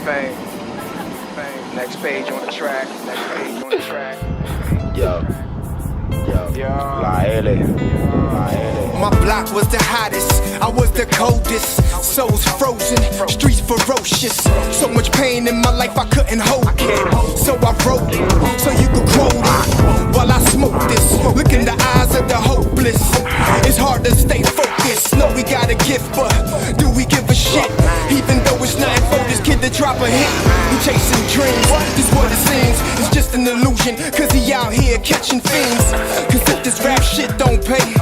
Fame. Next page on the track. Yo. La L. My block was the hottest, I was the coldest. Souls frozen, streets ferocious. So much pain in my life I couldn't hold it. So I wrote it, so you could quote it. While I smoke this, look in the eyes of the hopeless. It's hard to stay focused. No, we got a gift, but do we give a shit? Even though it's nothing for this kid to drop a hit. He chasing dreams, this what it seems. It's just an illusion, cause he out here catching fiends. Cause if this rap shit don't pay,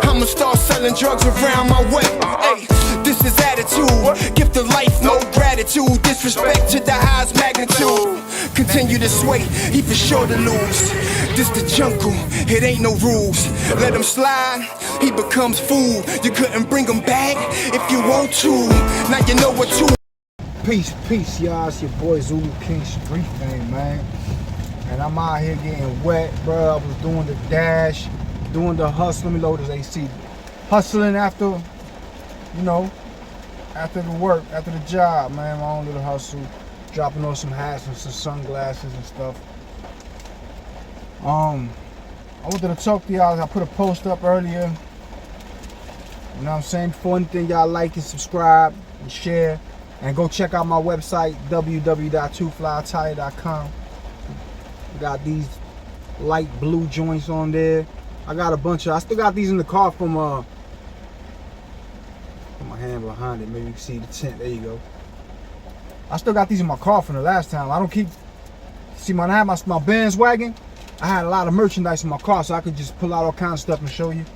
I'ma start selling drugs around my way. Hey, this is attitude, gift of life, no gratitude. Disrespect to the highest magnitude. Continue to sway, he for sure to lose. This the jungle, it ain't no rules. Let him slide, he becomes food. You couldn't bring him back if you want to. Now you know what to. Peace, y'all. It's your boy Zulu King Street Fame, man. And I'm out here getting wet, bro. I was doing the dash, doing the hustle. Let me load this AC. Hustling after, after the work, after the job, man. My own little hustle. Dropping on some hats and some sunglasses and stuff. I wanted to talk to y'all. I put a post up earlier. You know what I'm saying? Before anything, y'all like and subscribe and share. And go check out my website, www.twoflytire.com. Got these light blue joints on there. I got a bunch of, I still got these in the car from put my hand behind it, maybe you can see the tint. There you go. I still got these in my car from the last time. I don't keep, see when I had my Benz wagon, I had a lot of merchandise in my car, so I could just pull out all kinds of stuff and show you.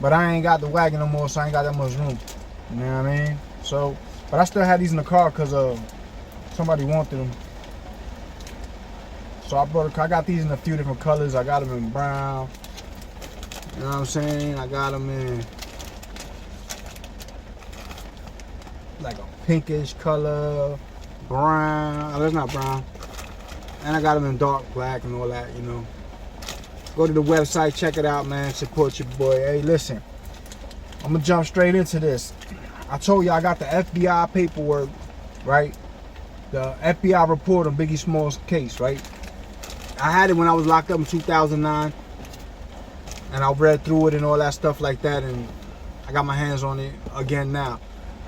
But I ain't got the wagon no more, so I ain't got that much room. You know what I mean? So, but I still had these in the car because somebody wanted them. So I got these in a few different colors. I got them in brown. You know what I'm saying? I got them in like a pinkish color, brown. Oh, that's not brown. And I got them in dark black and all that, Go to the website, check it out, man. Support your boy. Hey, listen. I'm going to jump straight into this. I told you I got the FBI paperwork, right? The FBI report on Biggie Smalls' case, right? I had it when I was locked up in 2009. And I read through it and all that stuff like that. And I got my hands on it again now.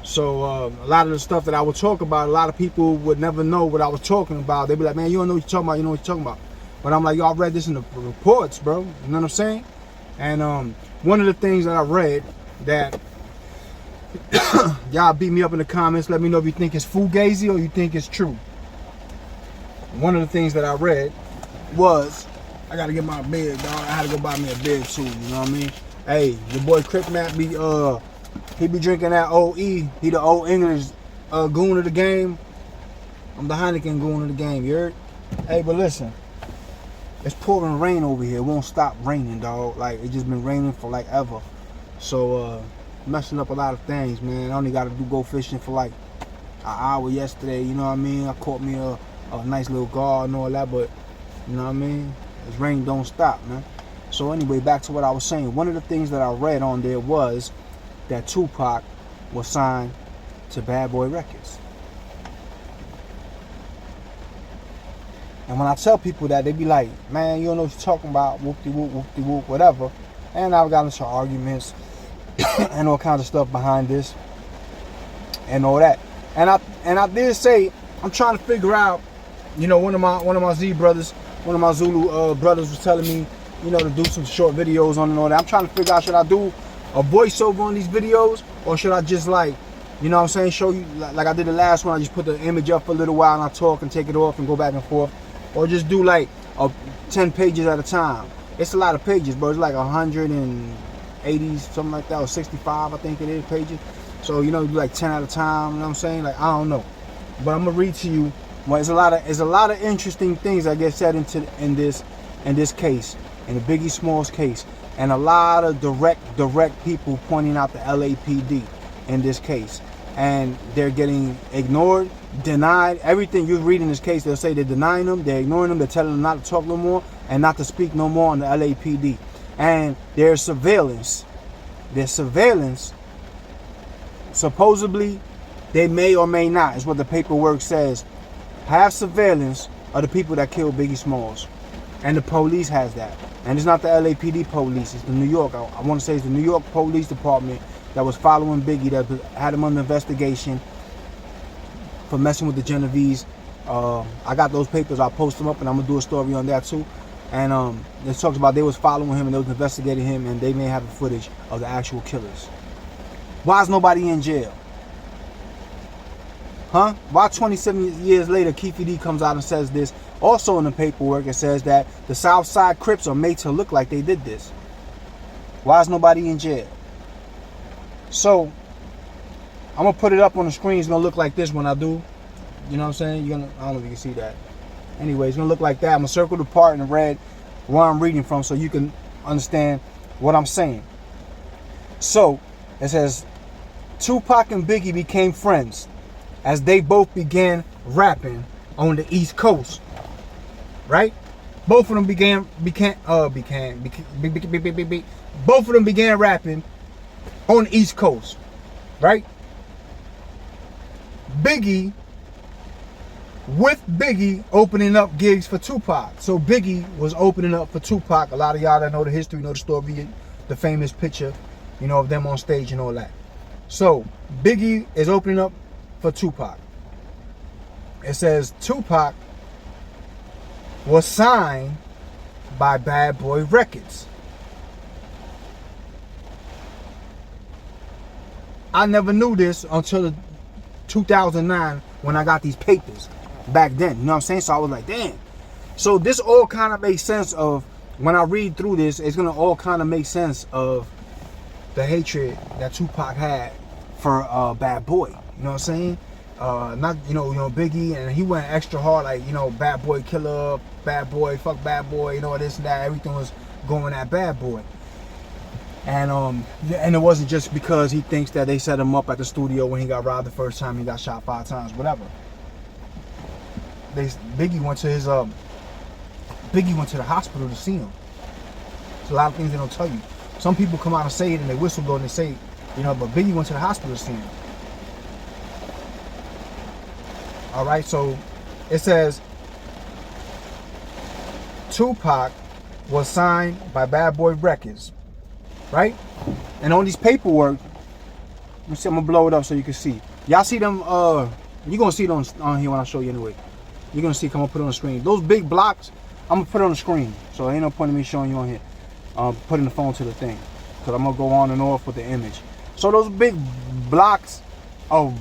So a lot of the stuff that I would talk about, a lot of people would never know what I was talking about. They'd be like, man, you don't know what you're talking about. You know what you're talking about. But I'm like, yo, I read this in the reports, bro. You know what I'm saying? And one of the things that I read that y'all beat me up in the comments. Let me know if you think it's fugazi or you think it's true. One of the things that I read was, I gotta get my bed, dog. I had to go buy me a bed too. You know what I mean? Hey, your boy Crip Matt he be drinking that OE. He the old English goon of the game. I'm the Heineken goon of the game. You heard? Hey, but listen, it's pouring rain over here. It won't stop raining, dog. Like it just been raining for like ever. So messing up a lot of things, man. I only got to go fishing for like an hour yesterday. You know what I mean? I caught me a nice little guard and all that, but you know what I mean? This rain don't stop, man. So anyway, back to what I was saying. One of the things that I read on there was that Tupac was signed to Bad Boy Records. And when I tell people that, they be like, man, you don't know what you're talking about, whoop-de-whoop, whatever. And I've gotten into arguments and all kinds of stuff behind this and all that. And I did say, I'm trying to figure out, one of my Z brothers, one of my Zulu brothers was telling me, to do some short videos on and all that. I'm trying to figure out, should I do a voiceover on these videos, or should I just show you like I did the last one? I just put the image up for a little while and I talk and take it off and go back and forth, or just do like 10 pages at a time. It's a lot of pages, bro. It's like 180 something like that, or 65 I think it is pages. So do like 10 at a time. You know what I'm saying? Like I don't know, but I'm gonna read to you. Well, it's a lot of interesting things that get said in this case, in the Biggie Smalls case. And a lot of direct people pointing out the LAPD in this case. And they're getting ignored, denied. Everything you read in this case, they'll say they're denying them, they're ignoring them, they're telling them not to talk no more and not to speak no more on the LAPD. And there's surveillance. Supposedly, they may or may not, is what the paperwork says, have surveillance of the people that killed Biggie Smalls. And the police has that. And it's not the LAPD police, it's the New York. I want to say it's the New York Police Department that was following Biggie, that had him under investigation for messing with the Genovese. I got those papers, I'll post them up, and I'm going to do a story on that too. And it talks about they was following him and they was investigating him, and they may have the footage of the actual killers. Why is nobody in jail? Huh? Why 27 years later, Keefe D comes out and says this? Also in the paperwork, it says that the Southside Crips are made to look like they did this. Why is nobody in jail? So, I'm going to put it up on the screen. It's going to look like this when I do. You know what I'm saying? I don't know if you can see that. Anyway, it's going to look like that. I'm going to circle the part in red where I'm reading from so you can understand what I'm saying. So, it says, Tupac and Biggie became friends as they both began rapping on the East Coast. Right? Both of them began rapping on the East Coast. Right? Biggie opening up gigs for Tupac. So Biggie was opening up for Tupac. A lot of y'all that know the history, know the story, the famous picture, you know, of them on stage and all that. So Biggie is opening up for Tupac. It says Tupac was signed by Bad Boy Records. I never knew this until 2009 when I got these papers back then. You know what I'm saying? So I was like, damn. So this all kind of makes sense of, when I read through this, it's going to all kind of make sense of the hatred that Tupac had for Bad Boy. You know what I'm saying? Not, you know, Biggie, and he went extra hard, like, you know, Bad Boy killer, Bad Boy, fuck Bad Boy, you know, this and that. Everything was going at Bad Boy. And it wasn't just because he thinks that they set him up at the studio when he got robbed the first time, he got shot 5 times, whatever. Biggie went to the hospital to see him. There's a lot of things they don't tell you. Some people come out and say it and they whistle blow and they say, you know, but Biggie went to the hospital to see him. Alright, so it says Tupac was signed by Bad Boy Records. Right? And on these paperwork, let me see, I'm gonna blow it up so you can see. Y'all see them, you're gonna see it on here when I show you anyway. You're gonna see, come on, put it on the screen. Those big blocks, I'm gonna put it on the screen. So ain't no point in me showing you on here. Putting the phone to the thing. Because I'm gonna go on and off with the image. So those big blocks of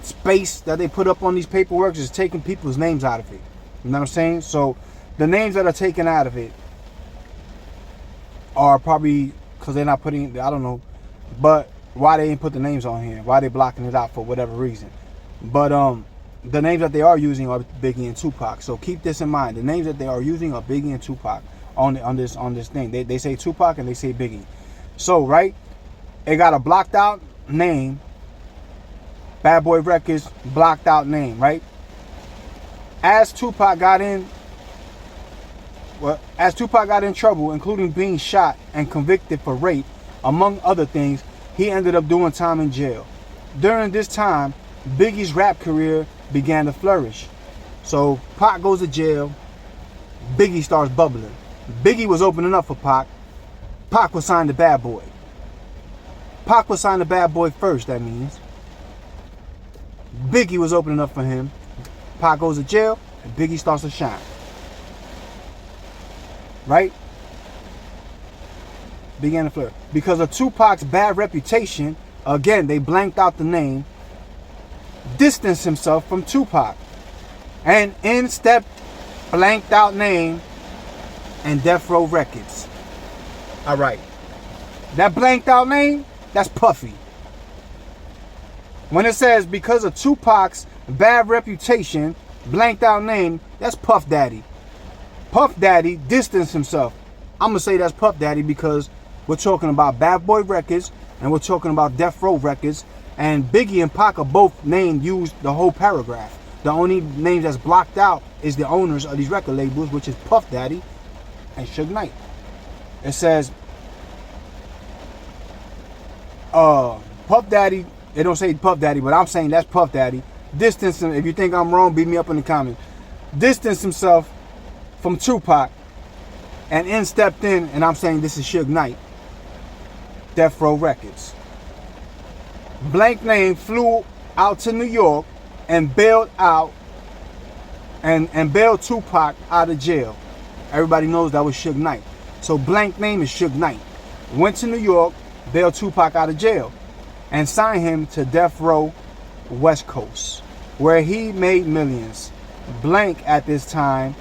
space that they put up on these paperwork is taking people's names out of it. You know what I'm saying? So the names that are taken out of it are probably because they're not putting, I don't know, but why they ain't put the names on here, why they blocking it out for whatever reason. But the names that they are using are Biggie and Tupac. So keep this in mind. The names that they are using are Biggie and Tupac on this thing. They say Tupac and they say Biggie. So right, it got a blocked out name. Bad Boy Records blocked out name, right? As Tupac got in trouble, including being shot and convicted for rape, among other things, he ended up doing time in jail. During this time, Biggie's rap career began to flourish. So Pac goes to jail, Biggie starts bubbling. Biggie was opening up for Pac. Pac was signed to Bad Boy. Pac was signed to Bad Boy first, that means. Biggie was opening up for him. Pac goes to jail, and Biggie starts to shine. Right? Began to flirt. Because of Tupac's bad reputation, again, they blanked out the name, distanced himself from Tupac. And in stepped blanked out name and Death Row Records. Alright. That blanked out name, that's Puffy. When it says because of Tupac's bad reputation, blanked out name, that's Puff Daddy. Puff Daddy distanced himself. I'm going to say that's Puff Daddy because we're talking about Bad Boy Records and we're talking about Death Row Records. And Biggie and Pac are both named, used the whole paragraph. The only names that's blocked out is the owners of these record labels, which is Puff Daddy and Suge Knight. It says, Puff Daddy, they don't say Puff Daddy, but I'm saying that's Puff Daddy. Distance him. If you think I'm wrong, beat me up in the comments. distanced himself from Tupac, and in stepped in, and I'm saying this is Suge Knight, Death Row Records. Blank Name flew out to New York and bailed out and bailed Tupac out of jail. Everybody knows that was Suge Knight. So Blank Name is Suge Knight. Went to New York, bailed Tupac out of jail, and signed him to Death Row West Coast, where he made millions. Blank at this time,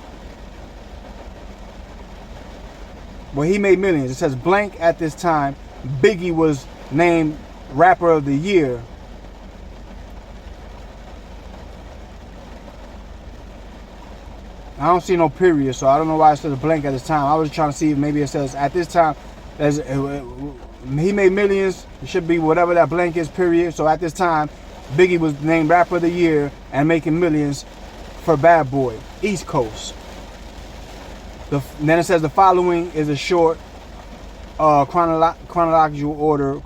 where he made millions. It says Blank at this time, Biggie was named Rapper of the Year. I don't see no period, so I don't know why it says Blank at this time. I was trying to see if maybe it says at this time, he made millions. It should be whatever that blank is, period. So at this time, Biggie was named Rapper of the Year and making millions for Bad Boy, East Coast. Then it says the following is a short chronological order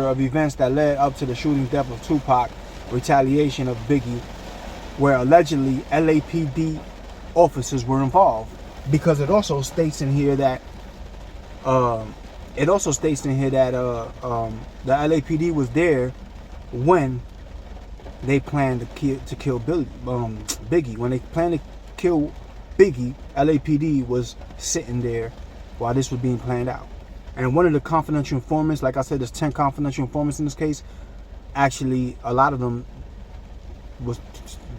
of events that led up to the shooting death of Tupac, retaliation of Biggie, where allegedly LAPD officers were involved. Because it also states in here that the LAPD was there when they planned to kill Biggie. When they planned to kill Biggie, LAPD was sitting there while this was being planned out. And one of the confidential informants, like I said, there's 10 confidential informants in this case. Actually, a lot of them was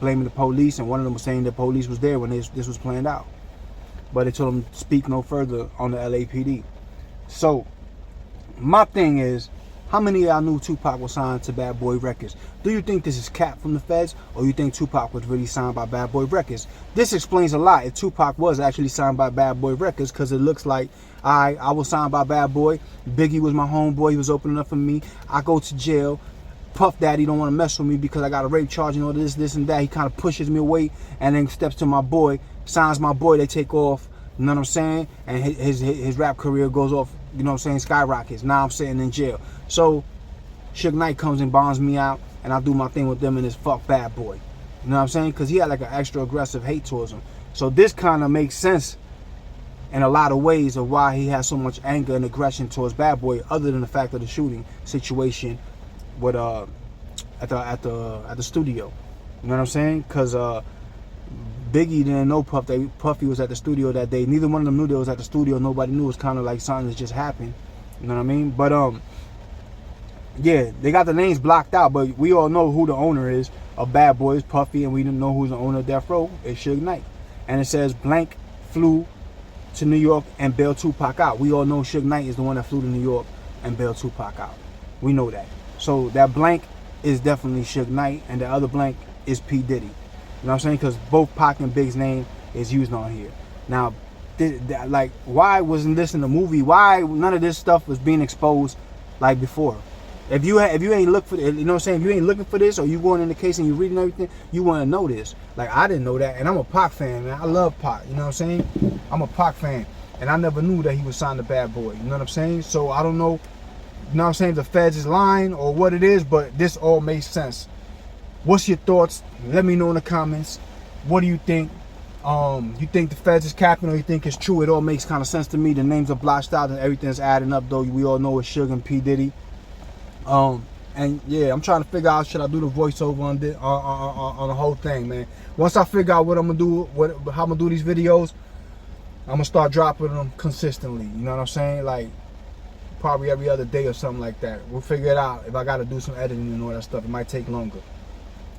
blaming the police, and one of them was saying the police was there when this was planned out. But they told them to speak no further on the LAPD. So, my thing is, how many of y'all knew Tupac was signed to Bad Boy Records? Do you think this is cap from the feds, or you think Tupac was really signed by Bad Boy Records? This explains a lot if Tupac was actually signed by Bad Boy Records, because it looks like I was signed by Bad Boy. Biggie was my homeboy. He was opening up for me. I go to jail. Puff Daddy don't want to mess with me because I got a rape charge and all this and that. He kind of pushes me away and then steps to my boy, signs my boy. They take off. You know what I'm saying? And his rap career goes off, you know what I'm saying, skyrockets. Now I'm sitting in jail. So Suge Knight comes and bonds me out, and I do my thing with them and this fuck Bad Boy. You know what I'm saying? Because he had like an extra aggressive hate towards him. So this kind of makes sense in a lot of ways of why he has so much anger and aggression towards Bad Boy, other than the fact of the shooting situation with at the studio. You know what I'm saying? Because Biggie didn't know Puffy was at the studio that day. Neither one of them knew they was at the studio. Nobody knew. It was kind of like something that just happened. You know what I mean? But yeah, they got the names blocked out, but we all know who the owner is of Bad Boys, Puffy, and we didn't know who's the owner of Death Row. It's Suge Knight. And it says Blank flew to New York and bailed Tupac out. We all know Suge Knight is the one that flew to New York and bailed Tupac out. We know that. So that blank is definitely Suge Knight, and the other blank is P. Diddy. You know what I'm saying? Because both Pac and Big's name is used on here. Now, like, why wasn't this in the movie? Why none of this stuff was being exposed like before? If you ain't look for, you know what I'm saying? If you ain't looking for this, or you going in the case and you reading everything, you want to know this. Like, I didn't know that, and I'm a Pac fan, man. I love Pac. You know what I'm saying? I'm a Pac fan, and I never knew that he was signed to Bad Boy. You know what I'm saying? So I don't know. You know what I'm saying? The feds is lying or what it is, but this all makes sense. What's your thoughts? Let me know in the comments. What do you think? You think the feds is capping, or you think it's true? It all makes kind of sense to me. The names are blotched out and everything's adding up, though. We all know it's Suge and P. Diddy. And yeah, I'm trying to figure out, should I do the voiceover on the whole thing, man. Once I figure out what I'm gonna do, how I'm gonna do these videos, I'm gonna start dropping them consistently. You know what I'm saying? Like, probably every other day or something like that. We'll figure it out. If I gotta do some editing and all that stuff, it might take longer.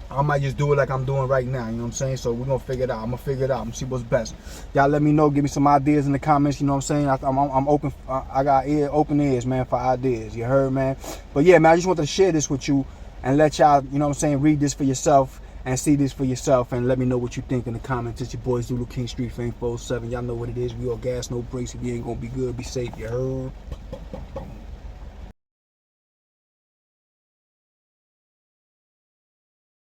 I might just do it like I'm doing right now, you know what I'm saying? So we're gonna figure it out. I'm gonna figure it out. I'm gonna see what's best. Y'all let me know, give me some ideas in the comments, you know what I'm saying? I'm open, I got open ears, man, for ideas. You heard, man? But yeah, man, I just wanted to share this with you and let y'all, you know what I'm saying, read this for yourself and see this for yourself, and let me know what you think in the comments. It's your boy Zulu King, Street Fame 407. Y'all know what it is. We all gas, no brakes. If you ain't gonna be good, be safe. You heard?